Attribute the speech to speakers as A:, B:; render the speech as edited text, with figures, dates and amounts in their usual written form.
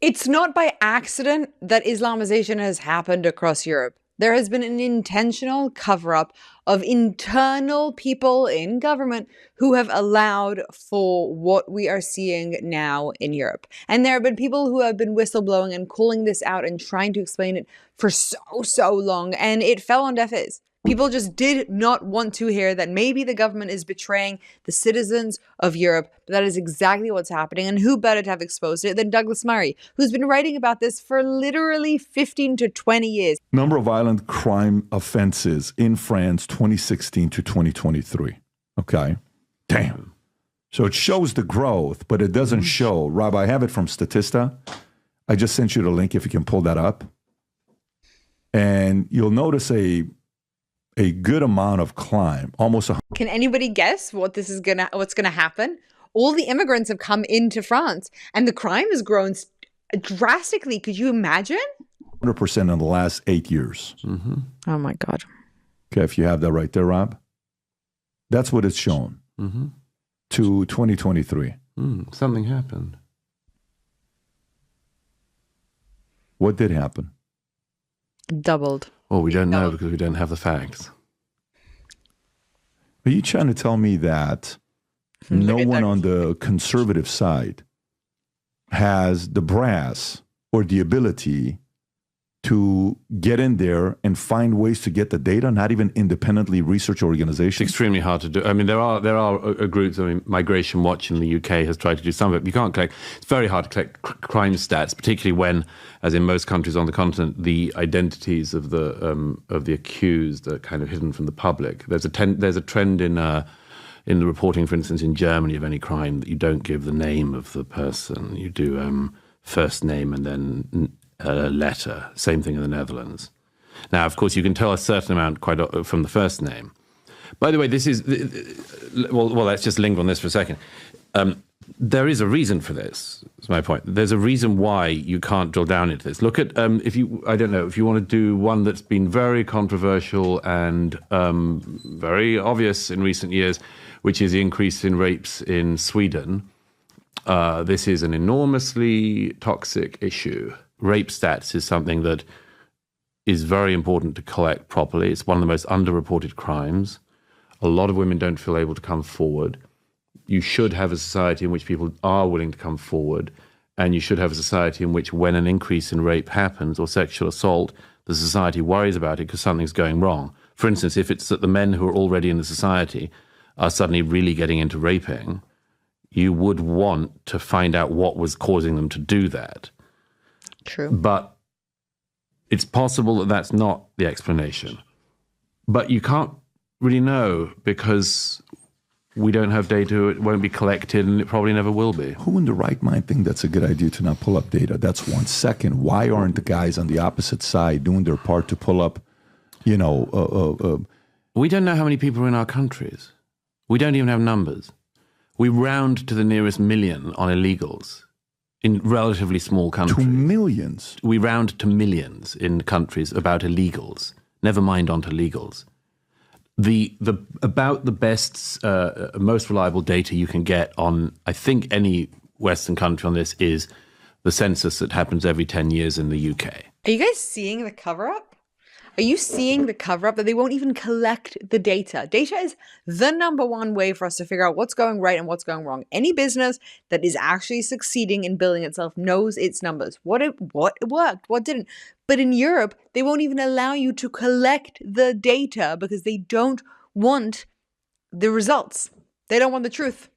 A: It's not by accident that Islamization has happened across Europe. There has been an intentional cover-up of internal people in government who have allowed for what we are seeing now in Europe. And there have been people who have been whistleblowing and calling this out and trying to explain it for so long, and it fell on deaf ears. People just did not want to hear that maybe the government is betraying the citizens of Europe. But that is exactly what's happening. And who better to have exposed it than Douglas Murray, who's been writing about this for literally 15 to 20 years.
B: Number of violent crime offenses in France, 2016 to 2023. Okay. Damn. So it shows the growth, but it doesn't show. Rob, I have it from Statista. I just sent you the link if you can pull that up. And you'll notice a good amount of crime, almost a.
A: Can anybody guess what's gonna happen? All the immigrants have come into France, and the crime has grown drastically. Could you imagine?
B: 100% in the last 8 years.
C: Mm-hmm.
A: Oh my God.
B: Okay, if you have that right there, Rob. That's what it's shown to 2023.
C: Something happened.
B: What did happen?
A: Doubled.
C: Well, we don't know because we don't have the facts.
B: Are you trying to tell me that no one on the conservative side has the brass or the ability to get in there and find ways to get the data, not even independently research organizations?
C: It's extremely hard to do. I mean, there are groups. I mean, Migration Watch in the UK has tried to do some of it. You can't collect. It's very hard to collect crime stats, particularly when, as in most countries on the continent, the identities of the accused are kind of hidden from the public. There's a trend in the reporting, for instance, in Germany of any crime that you don't give the name of the person. You do first name and then a letter. Same thing in the Netherlands. Now, of course, you can tell a certain amount from the first name. By the way, this is well. Let's just linger on this for a second. There is a reason for this. Is my point. There's a reason why you can't drill down into this. Look at if you want to do one that's been very controversial and very obvious in recent years, which is the increase in rapes in Sweden. This is an enormously toxic issue. Rape stats is something that is very important to collect properly. It's one of the most underreported crimes. A lot of women don't feel able to come forward. You should have a society in which people are willing to come forward, and you should have a society in which when an increase in rape happens or sexual assault, the society worries about it because something's going wrong. For instance, if it's that the men who are already in the society are suddenly really getting into raping, you would want to find out what was causing them to do that.
A: True.
C: But it's possible that that's not the explanation. But you can't really know because we don't have data, it won't be collected, and it probably never will be.
B: Who in the right mind think that's a good idea to not pull up data? That's one. Second, why aren't the guys on the opposite side doing their part to pull up, We
C: don't know how many people are in our countries. We don't even have numbers. We round to the nearest million on illegals. In relatively small countries.
B: To millions?
C: We round to millions in countries about illegals, never mind onto legals. About the best, most reliable data you can get on, I think, any Western country on this is the census that happens every 10 years in the UK.
A: Are you guys seeing the cover-up? Are you seeing the cover-up that they won't even collect the data? Data is the number one way for us to figure out what's going right and what's going wrong. Any business that is actually succeeding in building itself knows its numbers. What worked, what didn't. But in Europe, they won't even allow you to collect the data because they don't want the results. They don't want the truth.